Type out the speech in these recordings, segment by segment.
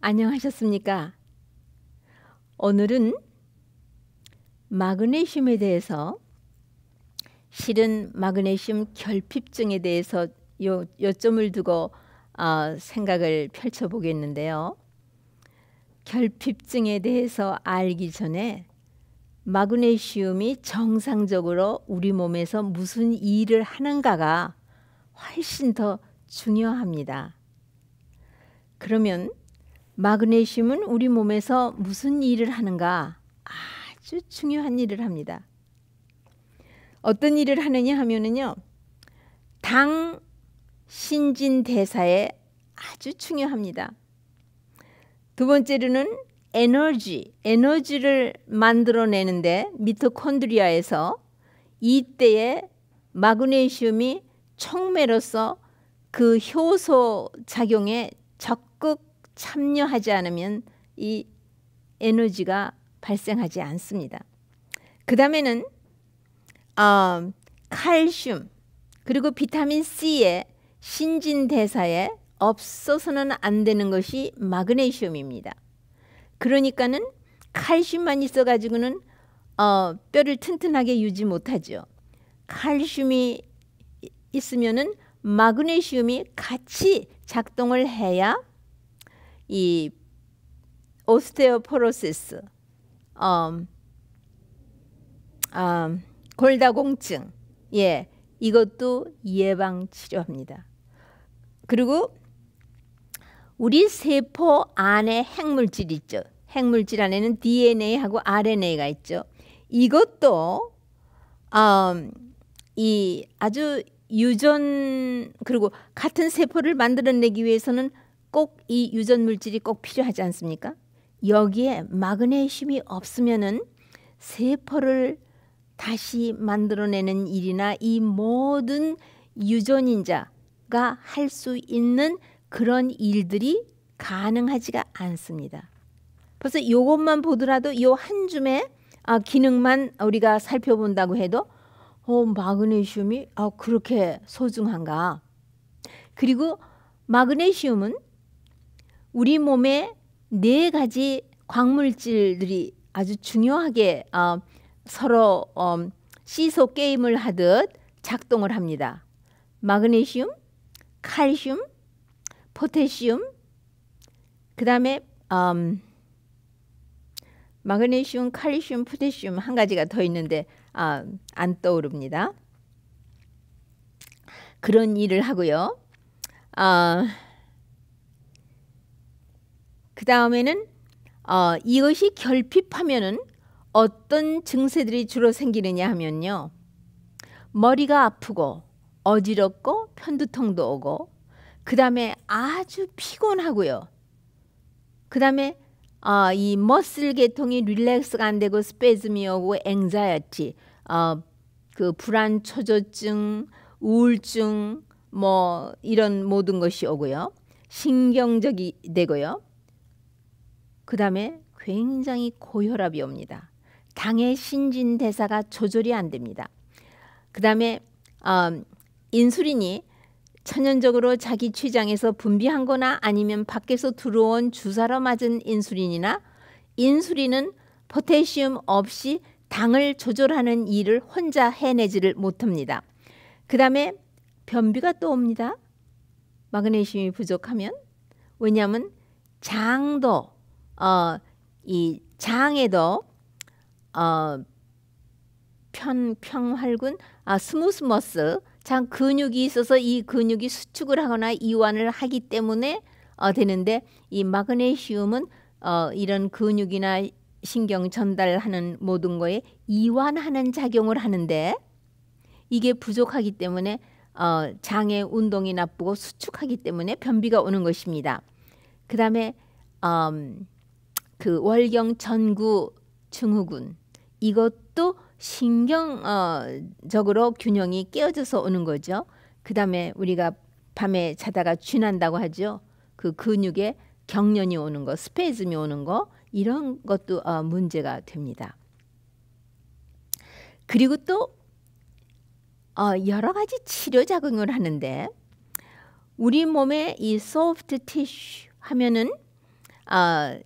안녕하셨습니까? 오늘은 마그네슘에 대해서, 실은 마그네슘 결핍증에 대해서 요점을 두고 생각을 펼쳐보겠는데요. 결핍증에 대해서 알기 전에 마그네슘이 정상적으로 우리 몸에서 무슨 일을 하는가가 훨씬 더 중요합니다. 그러면 마그네슘은 우리 몸에서 무슨 일을 하는가? 아주 중요한 일을 합니다. 어떤 일을 하느냐 하면은요, 당 신진대사에 아주 중요합니다. 두 번째로는 에너지를 만들어내는데 미토콘드리아에서 이때에 마그네슘이 촉매로서 그 효소 작용에 적극 참여하지 않으면 이 에너지가 발생하지 않습니다. 그 다음에는 칼슘 그리고 비타민 C의 신진대사에 없어서는 안 되는 것이 마그네슘입니다. 그러니까는 칼슘만 있어가지고는 뼈를 튼튼하게 유지 못하죠. 칼슘이 있으면은 마그네슘이 같이 작동을 해야 이 오스테오포로시스, 골다공증, 이것도 예방 치료합니다. 그리고 우리 세포 안에 핵물질 있죠. 핵물질 안에는 DNA하고 RNA가 있죠. 이것도 이 아주 유전, 그리고 같은 세포를 만들어내기 위해서는 꼭 이 유전 물질이 꼭 필요하지 않습니까? 여기에 마그네슘이 없으면은 세포를 다시 만들어내는 일이나 이 모든 유전인자가 할 수 있는 그런 일들이 가능하지가 않습니다. 벌써 이것만 보더라도 이 한 줌의 기능만 우리가 살펴본다고 해도 마그네슘이 그렇게 소중한가? 그리고 마그네슘은 우리 몸에 4가지 광물질들이 아주 중요하게 서로 시소 게임을 하듯 작동을 합니다. 마그네슘, 칼슘, 포타슘, 그 다음에 마그네슘, 칼슘, 포타슘 한 가지가 더 있는데 안 떠오릅니다. 그런 일을 하고요. 그 다음에는 이것이 결핍하면은 어떤 증세들이 주로 생기느냐 하면요, 머리가 아프고 어지럽고 편두통도 오고, 그 다음에 아주 피곤하고요. 그 다음에 이 머슬 계통이 릴렉스가 안 되고 스페즘이 오고, 앵자이티, 그 불안 초조증, 우울증, 뭐 이런 모든 것이 오고요. 신경적이 되고요. 그 다음에 굉장히 고혈압이 옵니다. 당의 신진대사가 조절이 안 됩니다. 그 다음에 인슐린이 천연적으로 자기 췌장에서 분비한 거나 아니면 밖에서 들어온 주사로 맞은 인슐린이나, 인슐린은 포타슘 없이 당을 조절하는 일을 혼자 해내지를 못합니다. 그 다음에 변비가 또 옵니다. 마그네슘이 부족하면. 왜냐하면 장도 이 장에도 평활군 스무스 머슬, 장 근육이 있어서 이 근육이 수축을 하거나 이완을 하기 때문에 되는데, 이 마그네슘은 이런 근육이나 신경 전달하는 모든 거에 이완하는 작용을 하는데, 이게 부족하기 때문에 장의 운동이 나쁘고 수축하기 때문에 변비가 오는 것입니다. 그 다음에 그 월경 전구 증후군, 이것도 신경적으로 균형이 깨어져서 오는 거죠. 그 다음에 우리가 밤에 자다가 쥐난다고 하죠. 그 근육에 경련이 오는 거, 스페즘이 오는 거, 이런 것도 문제가 됩니다. 그리고 또 여러 가지 치료 작용을 하는데, 우리 몸에 이 소프트 티슈 하면은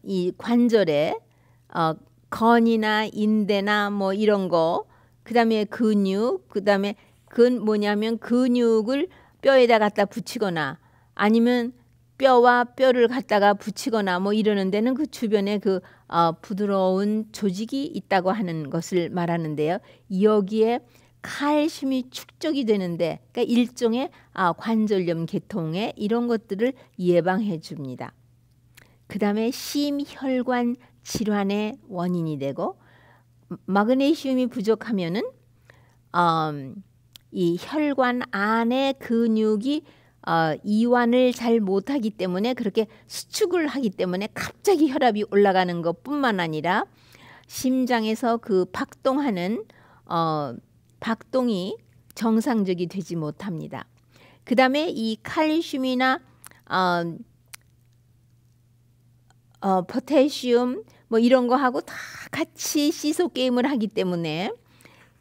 이 관절에 건이나 인대나 뭐 이런 거, 그다음에 근육, 그다음에 뭐냐면 근육을 뼈에다 갖다 붙이거나 아니면 뼈와 뼈를 갖다가 붙이거나 뭐 이러는 데는 그 주변에 그 부드러운 조직이 있다고 하는 것을 말하는데요. 여기에 칼슘이 축적이 되는데, 그러니까 일종의 관절염 계통의 이런 것들을 예방해 줍니다. 그 다음에 심혈관 질환의 원인이 되고, 마그네슘이 부족하면은 이 혈관 안의 근육이 이완을 잘 못하기 때문에, 그렇게 수축을 하기 때문에 갑자기 혈압이 올라가는 것뿐만 아니라 심장에서 그 박동하는 박동이 정상적이 되지 못합니다. 그 다음에 이 칼슘이나 포타슘 뭐 이런 거하고 다 같이 시소 게임을 하기 때문에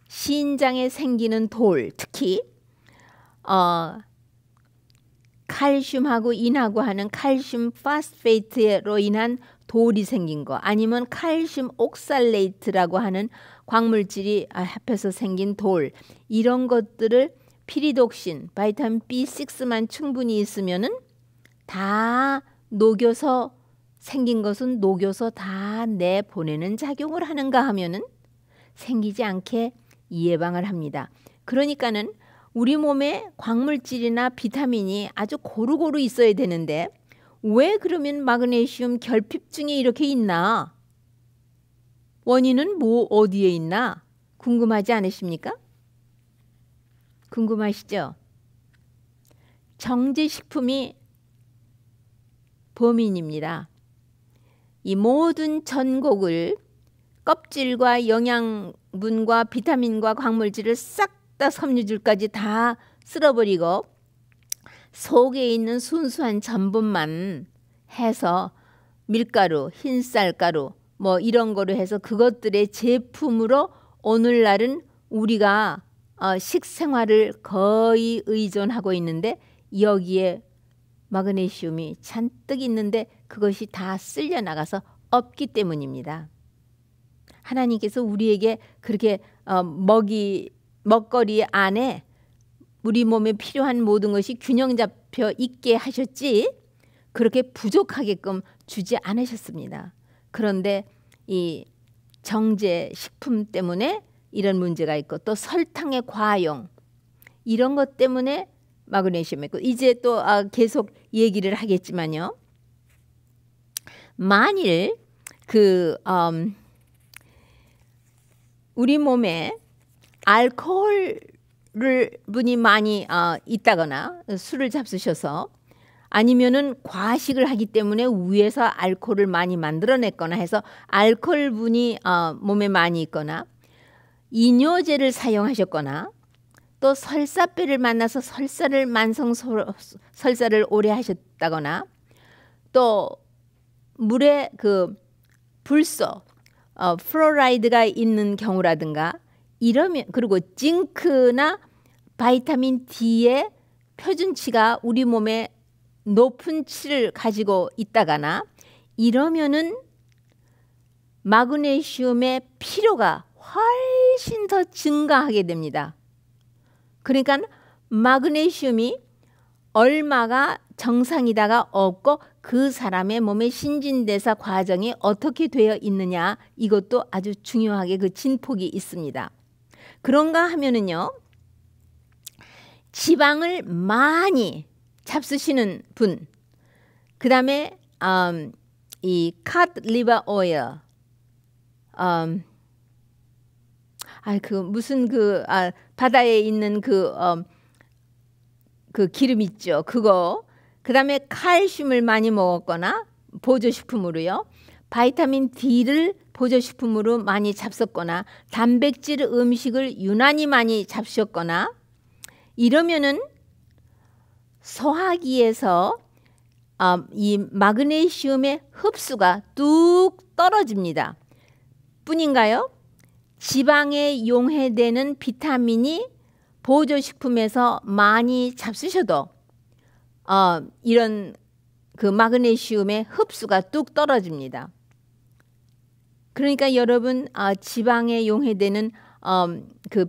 신장에 생기는 돌, 특히 칼슘하고 인하고 하는 칼슘 파스페이트로 인한 돌이 생긴 거, 아니면 칼슘 옥살레이트라고 하는 광물질이 합해서 생긴 돌, 이런 것들을 피리독신, 바이타민 B6만 충분히 있으면은 다 녹여서 생긴 것은 녹여서 다 내보내는 작용을 하는가 하면은 생기지 않게 예방을 합니다. 그러니까는 우리 몸에 광물질이나 비타민이 아주 고루고루 있어야 되는데 왜 그러면 마그네슘 결핍증이 이렇게 있나? 원인은 뭐 어디에 있나? 궁금하지 않으십니까? 궁금하시죠? 정제식품이 범인입니다. 이 모든 전곡을 껍질과 영양분과 비타민과 광물질을 싹 다 섬유질까지 다 쓸어버리고 속에 있는 순수한 전분만 해서 밀가루, 흰쌀가루 뭐 이런 거로 해서 그것들의 제품으로 오늘날은 우리가 식생활을 거의 의존하고 있는데, 여기에 마그네슘이 잔뜩 있는데 그것이 다 쓸려 나가서 없기 때문입니다. 하나님께서 우리에게 그렇게 먹거리 안에 우리 몸에 필요한 모든 것이 균형 잡혀 있게 하셨지 그렇게 부족하게끔 주지 않으셨습니다. 그런데 이 정제 식품 때문에 이런 문제가 있고, 또 설탕의 과용 이런 것 때문에 마그네슘이 있고, 이제 또 계속 얘기를 하겠지만요. 만일 우리 몸에 알코올 분이 많이 있다거나 술을 잡수셔서, 아니면은 과식을 하기 때문에 위에서 알코올을 많이 만들어냈거나 해서 알코올 분이 몸에 많이 있거나, 이뇨제를 사용하셨거나, 또 설사뼈를 만나서 만성 설사를 오래 하셨다거나, 또 물에 불소, 플로라이드가 있는 경우라든가 이러면, 그리고 징크나 바이타민 D의 표준치가 우리 몸에 높은 치를 가지고 있다거나 이러면은 마그네슘의 필요가 훨씬 더 증가하게 됩니다. 그러니까 마그네슘이 얼마가 정상이다가 없고 그 사람의 몸의 신진대사 과정이 어떻게 되어 있느냐, 이것도 아주 중요하게 그 진폭이 있습니다. 그런가 하면은요, 지방을 많이 잡수시는 분, 그 다음에 이 cod liver oil, 무슨 바다에 있는 그 기름 있죠, 그거. 그 다음에 칼슘을 많이 먹었거나 보조식품으로요, 바이타민 D를 보조식품으로 많이 잡섰거나, 단백질 음식을 유난히 많이 잡수셨거나 이러면은 소화기에서 이 마그네슘의 흡수가 뚝 떨어집니다. 뿐인가요? 지방에 용해되는 비타민이 보조식품에서 많이 잡수셔도 이런 그 마그네슘의 흡수가 뚝 떨어집니다. 그러니까 여러분 지방에 용해되는 그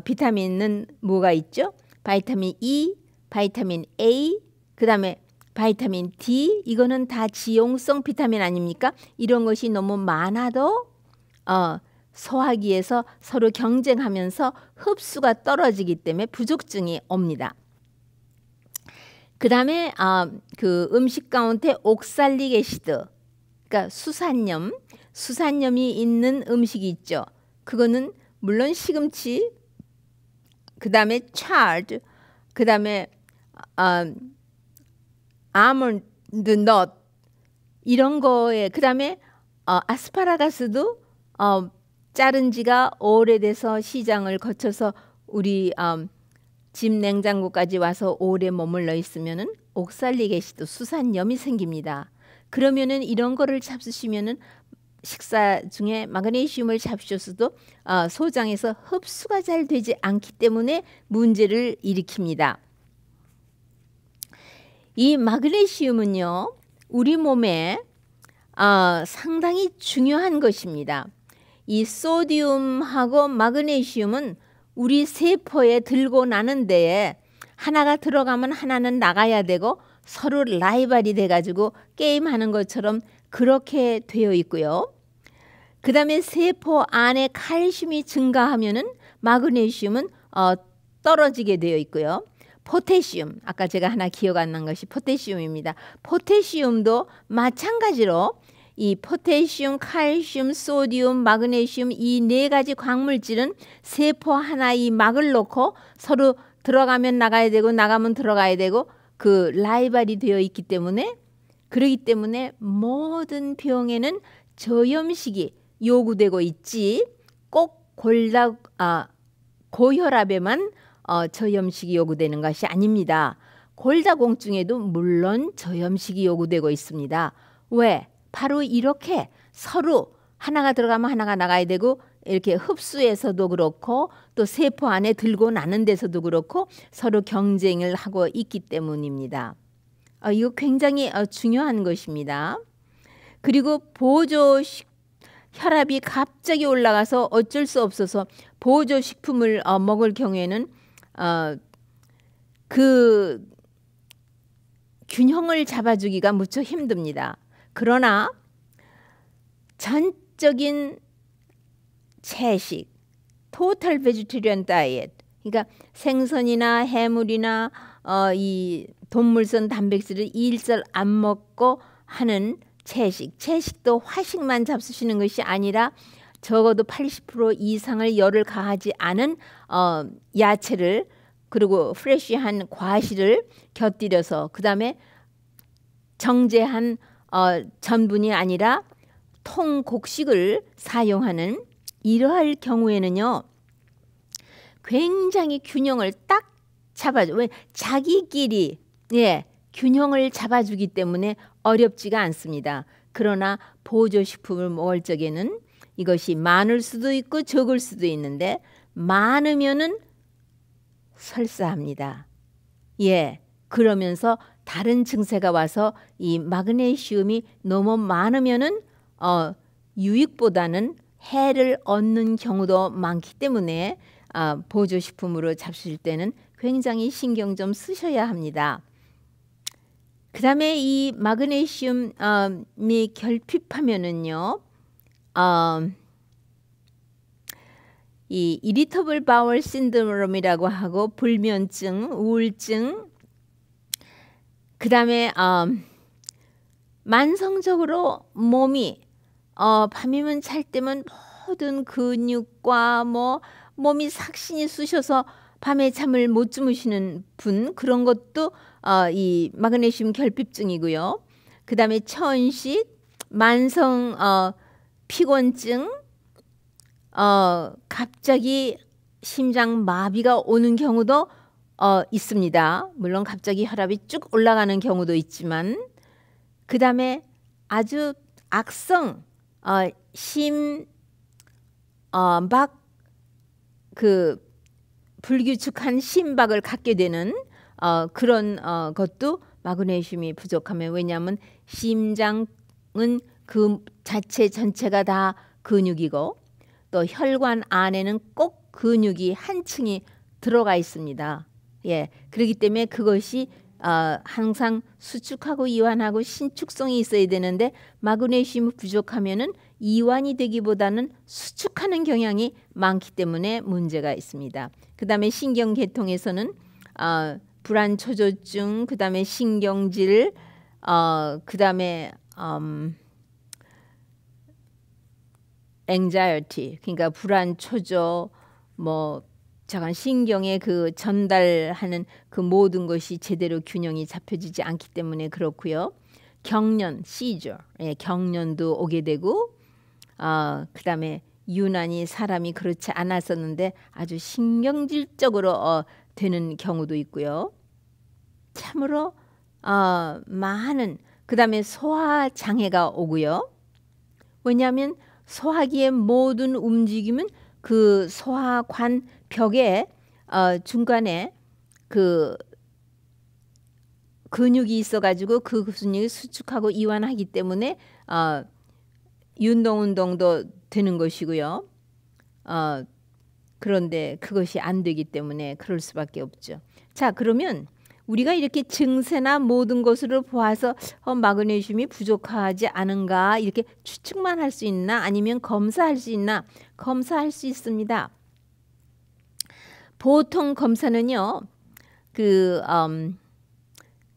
비타민은 뭐가 있죠? 바이타민 E, 바이타민 A, 그 다음에 바이타민 D, 이거는 다 지용성 비타민 아닙니까? 이런 것이 너무 많아도 소화기에서 서로 경쟁하면서 흡수가 떨어지기 때문에 부족증이 옵니다. 그 다음에 그 음식 가운데 옥살릭 애시드, 그러니까 수산염이 있는 음식이 있죠. 그거는 물론 시금치, 그 다음에 차드, 그 다음에 아몬드 넛 이런 거에, 그 다음에 아스파라가스도 자른 지가 오래돼서 시장을 거쳐서 우리 집 냉장고까지 와서 오래 머물러 있으면은 옥살릭 애시드, 수산염이 생깁니다. 그러면은 이런 거를 잡수시면은 식사 중에 마그네슘을 잡수셔도 소장에서 흡수가 잘 되지 않기 때문에 문제를 일으킵니다. 이 마그네슘은요, 우리 몸에 상당히 중요한 것입니다. 이 소디움하고 마그네슘은 우리 세포에 들고 나는 데에 하나가 들어가면 하나는 나가야 되고 서로 라이벌이 돼가지고 게임하는 것처럼 그렇게 되어 있고요. 그 다음에 세포 안에 칼슘이 증가하면은 마그네슘은 떨어지게 되어 있고요. 포태슘, 아까 제가 하나 기억 안 난 것이 포태슘입니다. 포태슘도 마찬가지로 이 포태슘, 칼슘, 소디움, 마그네슘 이 네 가지 광물질은 세포 하나 이 막을 놓고 서로 들어가면 나가야 되고 나가면 들어가야 되고 그 라이벌이 되어 있기 때문에, 그러기 때문에 모든 병에는 저염식이 요구되고 있지 꼭 고혈압에만 저염식이 요구되는 것이 아닙니다. 골다공증에도 물론 저염식이 요구되고 있습니다. 왜? 바로 이렇게 서로 하나가 들어가면 하나가 나가야 되고 이렇게 흡수에서도 그렇고 또 세포 안에 들고 나는 데서도 그렇고 서로 경쟁을 하고 있기 때문입니다. 이거 굉장히 중요한 것입니다. 그리고 혈압이 갑자기 올라가서 어쩔 수 없어서 보조식품을 먹을 경우에는 그 균형을 잡아주기가 무척 힘듭니다. 그러나 전적인 채식, 토탈 베지테리언 다이어트, 그러니까 생선이나 해물이나 이 동물성 단백질을 일절 안 먹고 하는 채식도 화식만 잡수시는 것이 아니라 적어도 80% 이상을 열을 가하지 않은 야채를 그리고 프레쉬한 과실을 곁들여서 그 다음에 정제한 전분이 아니라 통곡식을 사용하는 이러할 경우에는요, 굉장히 균형을 딱 잡아줘. 왜? 자기끼리 균형을 잡아주기 때문에 어렵지가 않습니다. 그러나 보조식품을 먹을 적에는 이것이 많을 수도 있고 적을 수도 있는데 많으면은 설사합니다. 그러면서 다른 증세가 와서 이 마그네슘이 너무 많으면은 유익보다는 해를 얻는 경우도 많기 때문에 보조식품으로 잡수실 때는 굉장히 신경 좀 쓰셔야 합니다. 그 다음에 이 마그네슘이 결핍하면은요, 이 이리터블 바울 신드롬이라고 하고 불면증, 우울증, 그 다음에 만성적으로 몸이 밤이면 잘 때면 모든 근육과 몸이 삭신이 쑤셔서 밤에 잠을 못 주무시는 분, 그런 것도 이 마그네슘 결핍증이고요. 그 다음에 천식, 만성 피곤증, 갑자기 심장 마비가 오는 경우도 있습니다. 물론 갑자기 혈압이 쭉 올라가는 경우도 있지만, 그 다음에 아주 악성 심박, 그 불규칙한 심박을 갖게 되는 그런 것도 마그네슘이 부족하면, 왜냐하면 심장은 그 자체 전체가 다 근육이고 또 혈관 안에는 꼭 근육이 한 층이 들어가 있습니다. 예, 그렇기 때문에 그것이 항상 수축하고 이완하고 신축성이 있어야 되는데 마그네슘이 부족하면은 이완이 되기보다는 수축하는 경향이 많기 때문에 문제가 있습니다. 그 다음에 신경계통에서는 불안초조증, 그 다음에 신경질, 그 다음에 anxiety, 그러니까 불안초조, 뭐 자간 신경에 그 전달하는 그 모든 것이 제대로 균형이 잡혀지지 않기 때문에 그렇고요. 경련, seizure, 예, 경련도 오게 되고, 그 다음에 유난히 사람이 그렇지 않았었는데 아주 신경질적으로 되는 경우도 있고요. 참으로 많은, 그 다음에 소화장애가 오고요. 왜냐하면 소화기의 모든 움직임은 그 소화관 벽에 중간에 그 근육이 있어가지고 그 근육이 수축하고 이완하기 때문에 운동도 되는 것이고요. 그런데 그것이 안 되기 때문에 그럴 수밖에 없죠. 자, 그러면 우리가 이렇게 증세나 모든 것을 보아서 마그네슘이 부족하지 않은가 이렇게 추측만 할 수 있나, 아니면 검사할 수 있나? 검사할 수 있습니다. 보통 검사는요, 그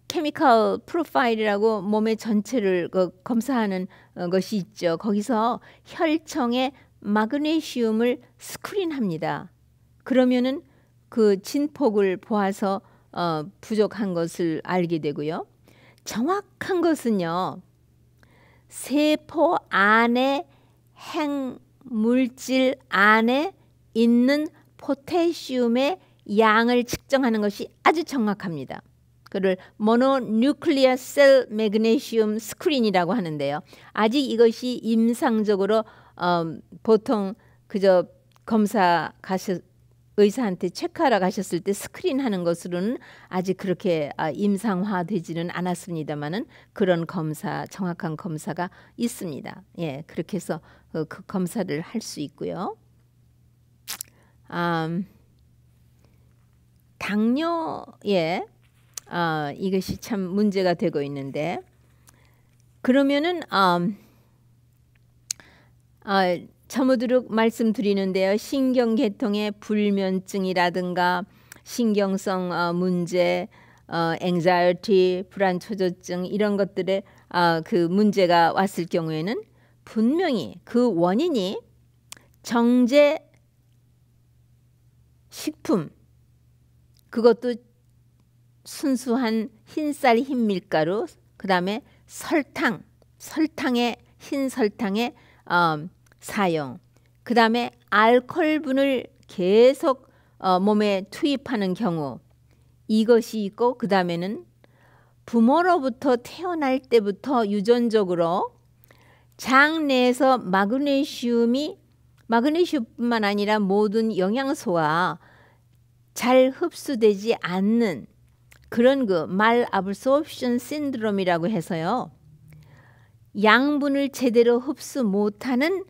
케미컬 프로파일이라고 몸의 전체를 검사하는 것이 있죠. 거기서 혈청에 마그네슘을 스크린합니다. 그러면은 그 진폭을 보아서 부족한 것을 알게 되고요. 정확한 것은요, 세포 안에 핵물질 안에 있는 포타슘의 양을 측정하는 것이 아주 정확합니다. 그를 모노뉴클리어 셀 매그네슘 스크린이라고 하는데요. 아직 이것이 임상적으로 보통 그저 의사한테 체크하러 가셨을 때 스크린하는 것으로는 아직 그렇게 임상화되지는 않았습니다만은 그런 검사, 정확한 검사가 있습니다. 예, 그렇게 해서 그 검사를 할 수 있고요. 당뇨에 이것이 참 문제가 되고 있는데, 그러면은 저무드룩 말씀드리는데요. 신경계통의 불면증이라든가 신경성 문제, anxiety, 불안초조증 이런 것들에 그 문제가 왔을 경우에는 분명히 그 원인이 정제 식품, 그것도 순수한 흰쌀 흰밀가루, 그 다음에 설탕의 흰 설탕의 사용, 그 다음에 알코올분을 계속 몸에 투입하는 경우, 이것이 있고, 그 다음에는 부모로부터 태어날 때부터 유전적으로 장내에서 마그네슘뿐만 아니라 모든 영양소가 잘 흡수되지 않는 그런 그 말아브소프션 신드롬이라고 해서요, 양분을 제대로 흡수 못하는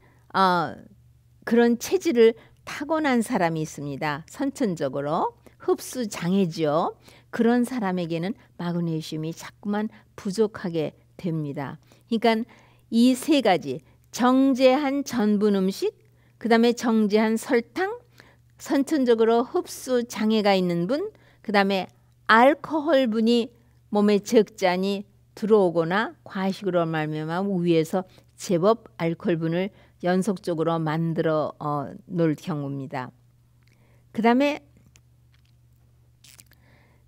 그런 체질을 타고난 사람이 있습니다. 선천적으로 흡수 장애죠. 그런 사람에게는 마그네슘이 자꾸만 부족하게 됩니다. 그러니까 이 세 가지, 정제한 전분 음식, 그 다음에 정제한 설탕, 선천적으로 흡수 장애가 있는 분, 그 다음에 알코올분이 몸에 적잖이 들어오거나 과식으로 말미암아 위에서 제법 알코올분을 연속적으로 만들어 놓을 경우입니다. 그 다음에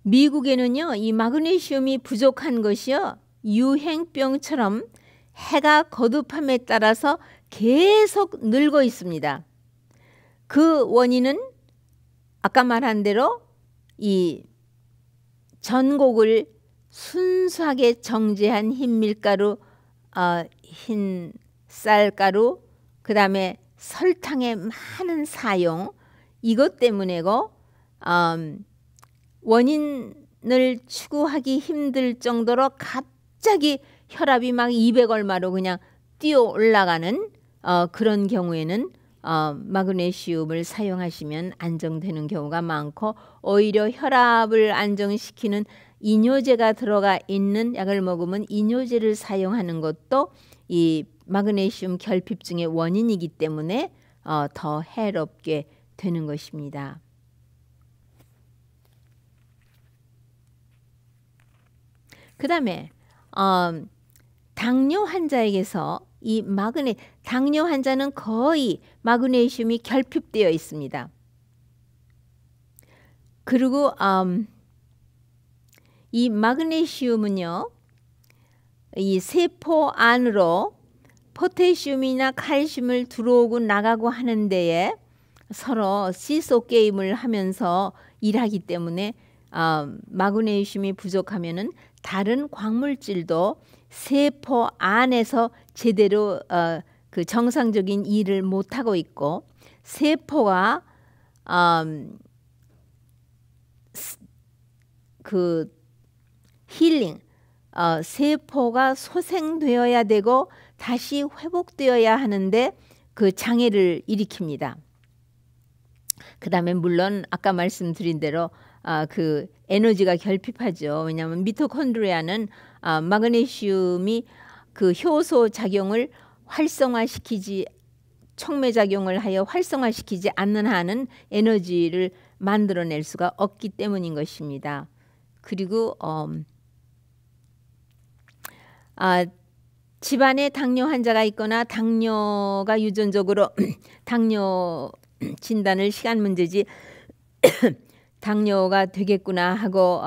미국에는요, 이 마그네슘이 부족한 것이요, 유행병처럼 해가 거듭함에 따라서 계속 늘고 있습니다. 그 원인은 아까 말한 대로 이 전곡을 순수하게 정제한 흰밀가루, 흰 쌀가루, 그 다음에 설탕의 많은 사용, 이것 때문에고 원인은 추구하기 힘들 정도로 갑자기 혈압이 막 200 얼마로 그냥 뛰어 올라가는 그런 경우에는 마그네슘을 사용하시면 안정되는 경우가 많고, 오히려 혈압을 안정시키는 이뇨제가 들어가 있는 약을 먹으면 이뇨제를 사용하는 것도 이 마그네슘 결핍증의 원인이기 때문에 더 해롭게 되는 것입니다. 그 다음에 당뇨 환자에게서 이 당뇨 환자는 거의 마그네슘이 결핍되어 있습니다. 그리고 이 마그네슘은요, 이 세포 안으로 포타슘이나 칼슘을 들어오고 나가고 하는 데에 서로 시소 게임을 하면서 일하기 때문에 마그네슘이 부족하면은 다른 광물질도 세포 안에서 제대로 그 정상적인 일을 못하고 있고, 세포가 그 힐링, 세포가 소생되어야 되고 다시 회복되어야 하는데 그 장애를 일으킵니다. 그 다음에 물론 아까 말씀드린 대로 그 에너지가 결핍하죠. 왜냐하면 미토콘드리아는 마그네슘이 그 효소 작용을 활성화시키지, 촉매작용을 하여 활성화시키지 않는 한은 에너지를 만들어낼 수가 없기 때문인 것입니다. 그리고 집안에 당뇨 환자가 있거나 당뇨가 유전적으로 당뇨 진단을 시간 문제지 당뇨가 되겠구나 하고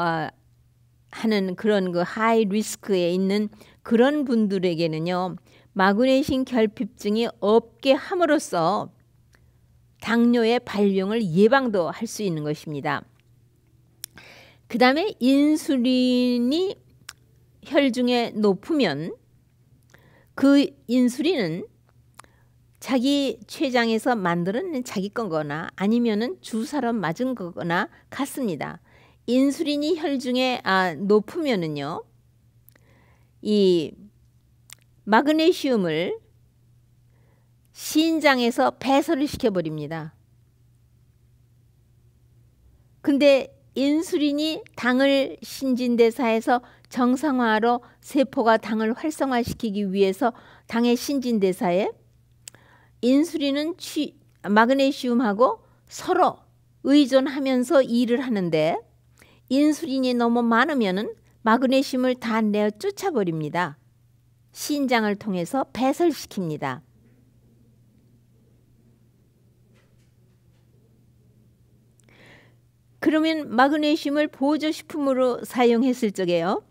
하는 그런 그 하이 리스크에 있는 그런 분들에게는요, 마그네슘 결핍증이 없게 함으로써 당뇨의 발병을 예방도 할 수 있는 것입니다. 그 다음에 인슐린이 혈중에 높으면 그 인슐린은 자기 췌장에서 만들어낸 자기 거거나 아니면은 주사로 맞은 거거나 같습니다. 인슐린이 혈중에 높으면은요, 이 마그네슘을 신장에서 배설을 시켜버립니다. 근데 인슐린이 당을 신진대사해서 정상화로 세포가 당을 활성화시키기 위해서 당의 신진대사에 인슐린은 마그네슘하고 서로 의존하면서 일을 하는데, 인슐린이 너무 많으면은 마그네슘을 다 내어 쫓아버립니다. 신장을 통해서 배설시킵니다. 그러면 마그네슘을 보조식품으로 사용했을 적에요,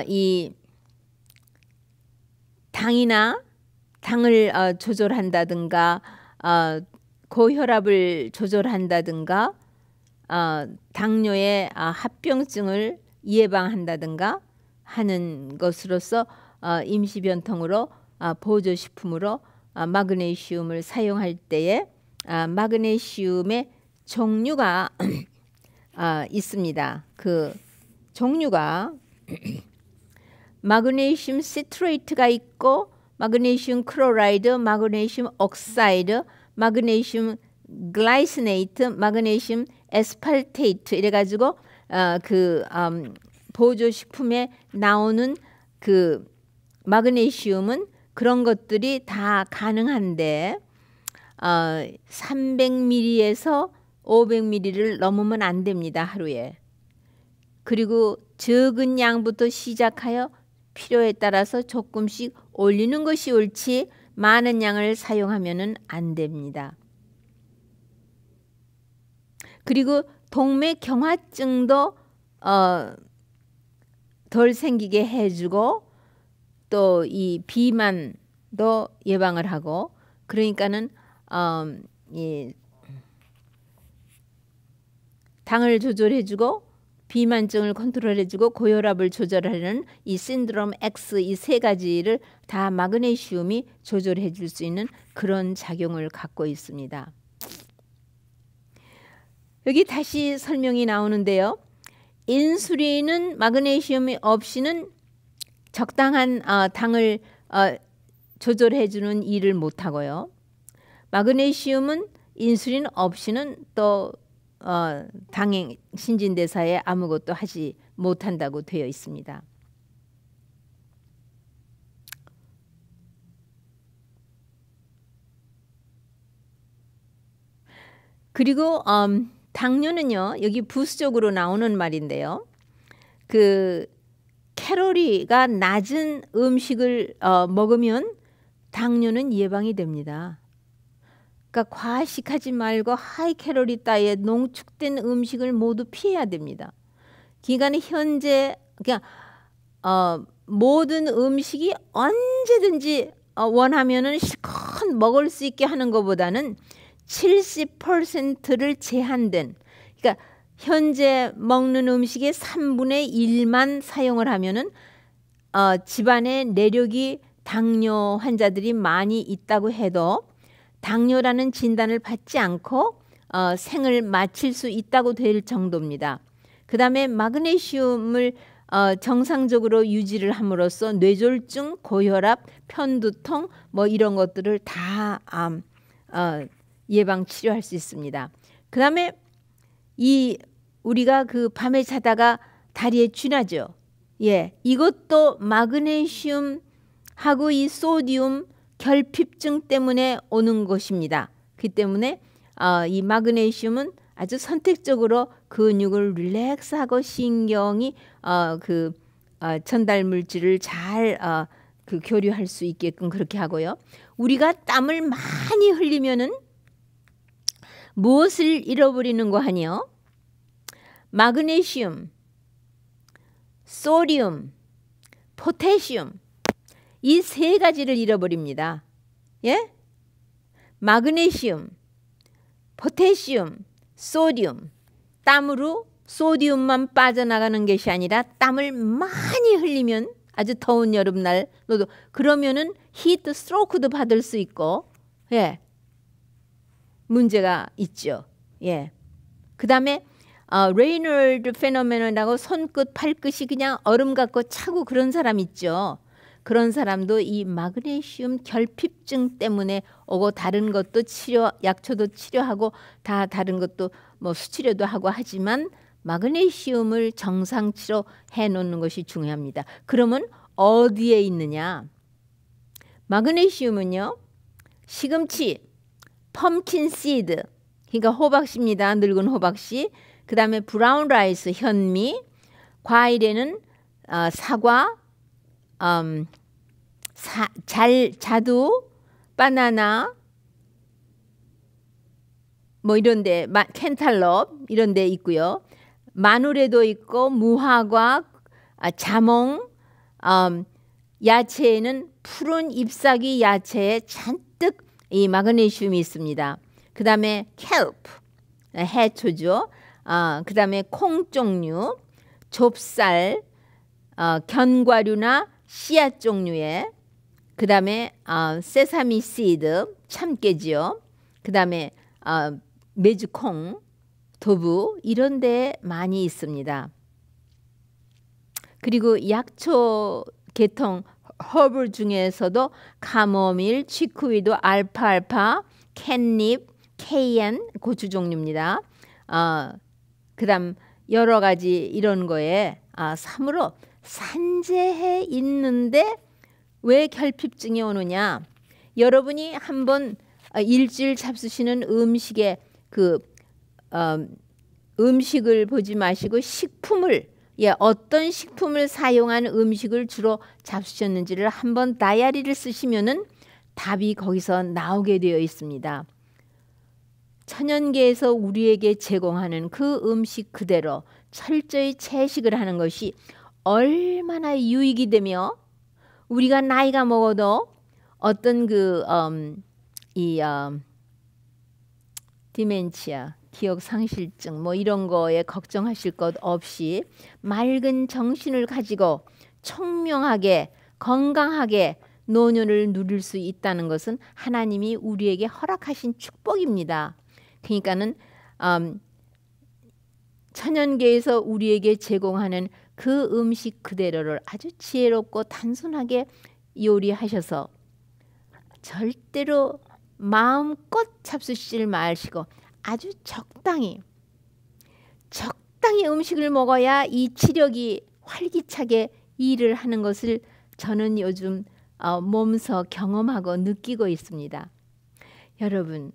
이 당을 조절한다든가 고혈압을 조절한다든가 당뇨의 합병증을 예방한다든가 하는 것으로서 임시변통으로 보조식품으로 마그네슘을 사용할 때에 마그네슘의 종류가 있습니다. 그 종류가 마그네슘 시트레이트가 있고, 마그네슘 클로라이드, 마그네슘 옥사이드, 마그네슘 글라이시네이트, 마그네슘 에스팔테이트 이래가지고 보조식품에 나오는 그 마그네슘은 그런 것들이 다 가능한데 300ml에서 500ml를 넘으면 안 됩니다, 하루에. 그리고 적은 양부터 시작하여 필요에 따라서 조금씩 올리는 것이 옳지 많은 양을 사용하면 안 됩니다. 그리고 동맥경화증도 덜 생기게 해주고, 또 이 비만도 예방을 하고, 그러니까는 이 당을 조절해주고 비만증을 컨트롤해주고 고혈압을 조절하는 이 신드롬 X 이 세 가지를 다 마그네슘이 조절해줄 수 있는 그런 작용을 갖고 있습니다. 여기 다시 설명이 나오는데요. 인슐린은 마그네슘이 없이는 적당한 당을 조절해주는 일을 못하고요. 마그네슘은 인슐린 없이는 또 당행 신진대사에 아무것도 하지 못한다고 되어 있습니다. 그리고 당뇨는요, 여기 부수적으로 나오는 말인데요. 그 칼로리가 낮은 음식을 먹으면 당뇨는 예방이 됩니다. 그러니까 과식하지 말고 하이 칼로리 다이에 농축된 음식을 모두 피해야 됩니다. 그러니까 현재 그냥 모든 음식이 언제든지 원하면은 실컷 먹을 수 있게 하는 것보다는 70%를 제한된, 그러니까 현재 먹는 음식의 3분의 1만 사용을 하면은 집안에 내력이 당뇨 환자들이 많이 있다고 해도 당뇨라는 진단을 받지 않고 생을 마칠 수 있다고 될 정도입니다. 그 다음에 마그네슘을 정상적으로 유지를 함으로써 뇌졸중, 고혈압, 편두통 뭐 이런 것들을 다 예방 치료할 수 있습니다. 그 다음에 우리가 그 밤에 자다가 다리에 쥐나죠. 예, 이것도 마그네슘하고 이 소디움 결핍증 때문에 오는 것입니다. 그 때문에 이 마그네슘은 아주 선택적으로 근육을 릴렉스하고 신경이 전달 물질을 잘 그 교류할 수 있게끔 그렇게 하고요. 우리가 땀을 많이 흘리면은 무엇을 잃어버리는 거 하니요? 마그네슘, 소디움, 포타슘 이 세 가지를 잃어버립니다. 예? 마그네슘, 포타슘, 소디움. 땀으로 소디움만 빠져나가는 것이 아니라 땀을 많이 흘리면 아주 더운 여름날 너도 그러면은 히트 스트로크도 받을 수 있고 예. 문제가 있죠. 예. 그다음에 레이널드 페노메논이라고 손끝 발끝이 그냥 얼음 같고 차고 그런 사람 있죠. 그런 사람도 이 마그네슘 결핍증 때문에 오고 다른 것도 치료 약초도 치료하고 다 다른 것도 뭐 수치료도 하고 하지만 마그네슘을 정상치로 해놓는 것이 중요합니다. 그러면 어디에 있느냐? 마그네슘은요. 시금치, 펌킨 시드, 그러니까 호박씨입니다. 늙은 호박씨. 그 다음에 브라운 라이스, 현미. 과일에는 사과, 자두, 바나나, 뭐 이런데 캔탈럽 이런데 있고요. 마늘에도 있고 무화과, 자몽, 야채에는 푸른 잎사귀 야채에 잔뜩 이 마그네슘이 있습니다. 그 다음에 켈프, 해초죠. 그 다음에 콩 종류, 좁쌀, 견과류나 씨앗 종류에, 그 다음에 세사미 시드, 참깨지요. 그 다음에 메주콩, 두부 이런 데 많이 있습니다. 그리고 약초 계통 허브 중에서도 카모밀, 치쿠이도, 알파알파, 캣닙, 케이엔 고추 종류입니다. 그 다음 여러 가지 이런 거에 삼으로 산재해 있는데 왜 결핍증이 오느냐? 여러분이 한번 일주일 잡수시는 음식에 음식을 보지 마시고 식품을 어떤 식품을 사용한 음식을 주로 잡수셨는지를 한번 다이어리를 쓰시면은 답이 거기서 나오게 되어 있습니다. 천연계에서 우리에게 제공하는 그 음식 그대로 철저히 채식을 하는 것이 얼마나 유익이 되며 우리가 나이가 먹어도 어떤 디멘치아, 기억상실증 뭐 이런 거에 걱정하실 것 없이 맑은 정신을 가지고 청명하게 건강하게 노년을 누릴 수 있다는 것은 하나님이 우리에게 허락하신 축복입니다. 그러니까는 천연계에서 우리에게 제공하는 그 음식 그대로를 아주 지혜롭고 단순하게 요리하셔서 절대로 마음껏 잡수시질 마시고 아주 적당히 음식을 먹어야 이 치력이 활기차게 일을 하는 것을 저는 요즘 몸소 경험하고 느끼고 있습니다. 여러분,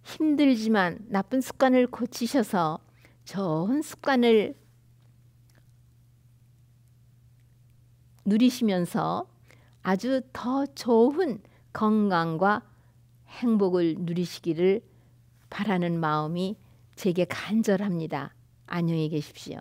힘들지만 나쁜 습관을 고치셔서 좋은 습관을 누리시면서 아주 더 좋은 건강과 행복을 누리시기를 바라는 마음이 제게 간절합니다. 안녕히 계십시오.